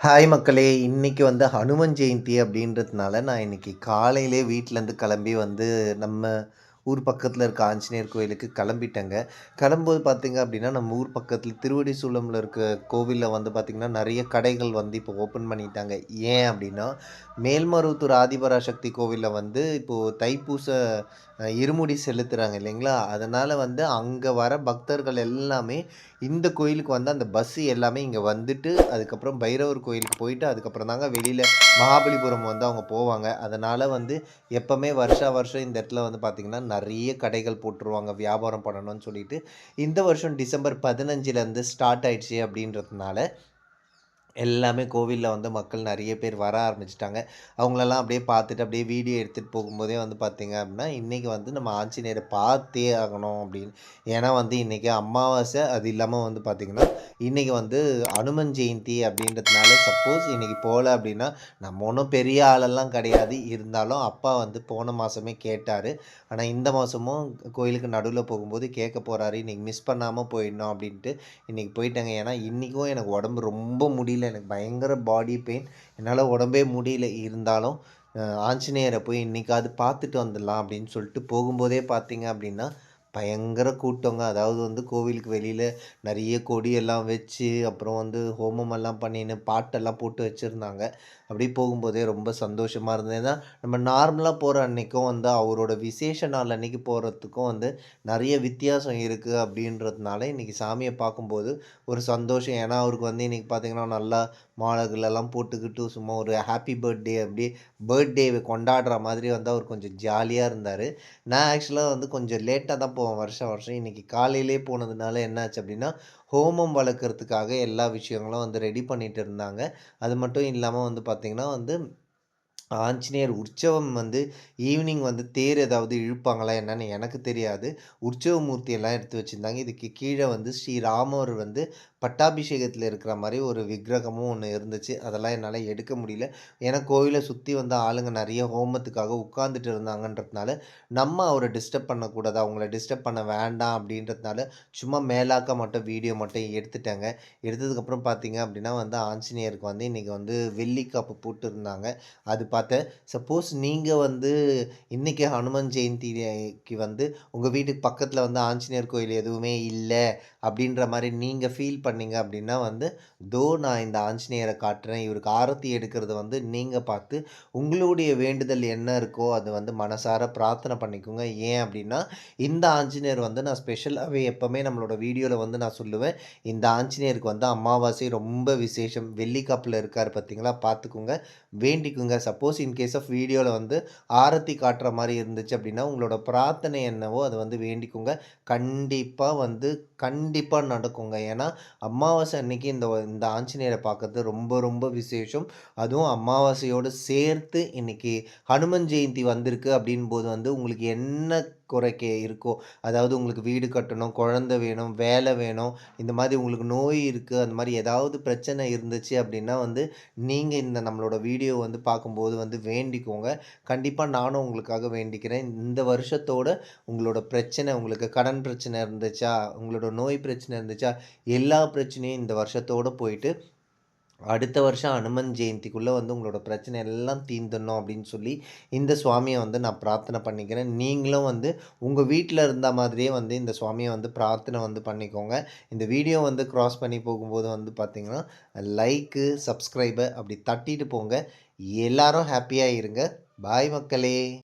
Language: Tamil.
ஹாய் மக்களே! இன்னைக்கு வந்து ஹனுமன் ஜெயந்தி அப்படின்றதுனால, நான் இன்னைக்கு காலையிலே வீட்லருந்து கிளம்பி வந்து நம்ம ஊர் பக்கத்தில இருக்க ஆஞ்சநேயர் கோயிலுக்கு கிளம்பிட்டேங்க. கிளம்பும்போது பார்த்தீங்க அப்படின்னா, நம்ம ஊர் பக்கத்தில திருவடிசூலம்ல இருக்க கோவில்ல வந்து பார்த்தீங்கன்னா, நெறைய கடைகள் வந்து இப்போ ஓப்பன் பண்ணிட்டாங்க. ஏன் அப்படின்னா, மேல்மருவத்தூர் ஆதிபராசக்தி கோவில்ல வந்து இப்போ தைப்பூச இருமுடி செலுத்துறாங்க இல்லைங்களா? அதனால வந்து அங்க வர பக்தர்கள் எல்லாமே இந்த கோயிலுக்கு வந்து அந்த பஸ் எல்லாமே இங்க வந்துட்டு, அதுக்கப்புறம் பைரவர் கோயிலுக்கு போயிட்டு, அதுக்கப்புறம் தாங்க வெளியில மகாபலிபுரம் வந்து அவங்க போவாங்க. அதனால வந்து எப்பவுமே வருஷா வருஷம் இந்த இடத்துல வந்து பார்த்தீங்கன்னா, நெறைய கடைகள் போட்டுருவாங்க. வியாபாரம் பண்ணணும்னு சொல்லிட்டு. இந்த வருஷம் டிசம்பர் 15லருந்து ஸ்டார்ட் ஆயிடுச்சு அப்படின்றதுனால எல்லாமே கோவில்ல வந்து மக்கள் நெறைய பேர் வர ஆரம்பிச்சுட்டாங்க. அவங்களெல்லாம் அப்படியே பார்த்துட்டு, அப்படியே வீடியோ எடுத்துட்டு போகும்போதே வந்து பார்த்தீங்க அப்படின்னா, இன்னைக்கு வந்து நம்ம ஆஞ்சநேயர பார்த்தே ஆகணும் அப்படின்னு. ஏன்னா வந்து இன்னைக்கு அமாவாசை, அது இல்லாம வந்து பார்த்தீங்கன்னா, இன்னைக்கு வந்து அனுமன் ஜெயந்தி அப்படின்றதுனால சப்போஸ் இன்னைக்கு போல அப்படின்னா, நம்ம ஒண்ணும் பெரிய ஆளெல்லாம் கிடையாது. இருந்தாலும் அப்பா வந்து போன மாசமே கேட்டாரு. ஆனா இந்த மாசமும் கோயிலுக்கு நடுவுல போகும்போது கேட்க போறாரு. இன்னைக்கு மிஸ் பண்ணாம போயிடணும் அப்படின்ட்டு. இன்னைக்கு போயிட்டேங்க. ஏன்னா, இன்னைக்கும் எனக்கு உடம்பு ரொம்ப முடியல. எனக்கு பயங்கர பாடி பெயின். என்னால உடம்பே முடியல. இருந்தாலும் ஆஞ்சநேயர போய் இன்னைக்காவது பார்த்துட்டு வந்துடலாம் அப்படின்னு சொல்லிட்டு போகும்போதே பார்த்தீங்க அப்படின்னா, பயங்கர கூட்டங்க. அதாவது வந்து கோவிலுக்கு வெளியில நெறைய கொடியெல்லாம் வச்சு, அப்புறம் வந்து ஹோமமெல்லாம் பண்ணின்னு, பாட்டெல்லாம் போட்டு வச்சிருந்தாங்க. அப்படியே போகும்போதே ரொம்ப சந்தோஷமா இருந்தது. ஏன்னா, நம்ம நார்மலா போற அன்னைக்கும் வந்து அவரோட விசேஷ நாள் அன்னைக்கு போறதுக்கும் வந்து நெறைய வித்தியாசம் இருக்கு அப்படின்றதுனால, இன்னைக்கு சாமிய பார்க்கும்போது ஒரு சந்தோஷம். ஏன்னா, அவருக்கு வந்து இன்னைக்கு பார்த்தீங்கன்னா, நல்லா மாலை கீலைலாம் போட்டுக்கிட்டு சும்மா ஒரு ஹேப்பி பர்த்டே அப்படியே பர்த்டேவ கொண்டாடுற மாதிரி வந்து அவர் கொஞ்சம் ஜாலியா இருந்தாரு. நான் ஆக்சுவலா வந்து கொஞ்சம் லேட்டா தான் போவேன் வருஷம் வருஷம். இன்னைக்கு காலையிலேயே போனதுனால என்னாச்சு அப்படின்னா, ஹோமம் வளர்க்கறதுக்காக எல்லா விஷயங்களும் வந்து ரெடி பண்ணிட்டு இருந்தாங்க. அது மட்டும் இல்லாம வந்து பார்த்தீங்கன்னா வந்து ஆஞ்சநேயர் உற்சவம் வந்து ஈவினிங் வந்து தேர் ஏதாவது இழுப்பாங்களா என்னன்னு எனக்கு தெரியாது. உற்சவ மூர்த்தியெல்லாம் எடுத்து வச்சிருந்தாங்க. இதுக்கு கீழ வந்து ஸ்ரீராமர் வந்து பட்டாபிஷேகத்தில இருக்கிற மாரி ஒரு விக்கிரகமும் ஒண்ணு இருந்துச்சு. அதெல்லாம் என்னால எடுக்க முடியல. ஏன்னா கோவில சுத்தி வந்து ஆளுங்க நெறைய ஹோமத்துக்காக உட்கார்ந்துட்டு இருந்தாங்கன்றதுனால, நம்ம அவர டிஸ்டர்ப் பண்ணக்கூடாது. அவங்கள டிஸ்டர்ப் பண்ண வேண்டாம் அப்படின்றதுனால, சும்மா மேலாக்க மட்டும் வீடியோ மட்டும் எடுத்துட்டேங்க. எடுத்ததுக்கப்புறம் பார்த்தீங்க அப்படின்னா வந்து ஆஞ்சநேயருக்கு வந்து இன்னைக்கு வந்து வெள்ளி காப்பு போட்டிருந்தாங்க. அது பார்த்தேன். சப்போஸ் நீங்க வந்து இன்னைக்கு ஹனுமன் ஜெயந்திக்கு வந்து உங்க வீட்டுக்கு பக்கத்துல வந்து ஆஞ்சநேயர் கோயில் எதுவுமே இல்ல, அப்படின்ற மாரி நீங்க ஃபீல் பண்ணீங்க அப்படின்னா வந்து, நான் இந்த ஆஞ்சநேயர காட்டுறேன். இவருக்கு ஆரத்தி எடுக்கிறத வந்து நீங்க பார்த்து, உங்களுடைய வேண்டுதல் என்ன இருக்கோ, அது வந்து மனசார பிரார்த்தனை பண்ணிக்கோங்க. ஏன் அப்படின்னா, இந்த ஆஞ்சநேயர் வந்து நான் ஸ்பெஷலாவே எப்பவுமே நம்மளோட வீடியோல வந்து நான் சொல்லுவேன். இந்த ஆஞ்சநேயருக்கு வந்து அமாவாசை ரொம்ப விசேஷம். வெள்ளி காப்புல இருக்காரு பார்த்தீங்களா? பார்த்துக்கோங்க. வேண்டிக்குங்க. சப்போஸ் இன் கேஸ் ஆஃப் வீடியோல வந்து ஆரத்தி காட்டுற மாரி இருந்துச்சு அப்படின்னா, உங்களோட பிரார்த்தனை என்னவோ அத வந்து வேண்டிக்கோங்க. கண்டிப்பா வந்து கண்டிப்பா நடக்குங்க. ஏன்னா, அமாவாசை அன்னைக்கு இந்த ஆஞ்சநேயர பார்க்கறது ரொம்ப ரொம்ப விசேஷம். அதுவும் அமாவாசையோடு சேர்த்து இன்னைக்கு ஹனுமன் ஜெயந்தி வந்திருக்கு அப்படின்போது வந்து உங்களுக்கு என்ன இருக்கோ, அதாவது உங்களுக்கு வீடு கட்டணும், குழந்தை வேணும், வேலை வேணும், இந்த மாதிரி உங்களுக்கு நோய் இருக்கு, அந்த மாரி ஏதாவது பிரச்சனை இருந்துச்சு அப்படின்னா வந்து, நீங்க இந்த நம்மளோட வீடியோ வந்து பார்க்கும்போது வந்து வேண்டிக்கோங்க. கண்டிப்பா நானும் உங்களுக்காக வேண்டிக்கிறேன். இந்த வருஷத்தோட உங்களோட பிரச்சனை, உங்களுக்கு கடன் பிரச்சனை இருந்துச்சா, உங்களோட நோய் பிரச்சனை இருந்துச்சா, எல்லா பிரச்சனையும் இந்த வருஷத்தோட போயிட்டு, அடுத்த வருஷம் அனுமன் ஜெயந்திக்குள்ள வந்து உங்களோட பிரச்சனை எல்லாம் தீர்ந்துடணும் அப்படின்னு சொல்லி, இந்த சுவாமிய வந்து நான் பிரார்த்தனை பண்ணிக்கிறேன். நீங்களும் வந்து உங்க வீட்ல இருந்த மாதிரியே வந்து இந்த சுவாமிய வந்து பிரார்த்தனை வந்து பண்ணிக்கோங்க. இந்த வீடியோ வந்து கிராஸ் பண்ணி போகும்போது வந்து பார்த்தீங்கன்னா, லைக்கு, சப்ஸ்கிரைப அப்படி தட்டிட்டு போங்க. எல்லாரும் ஹேப்பியா இருங்க. பாய் மக்களே!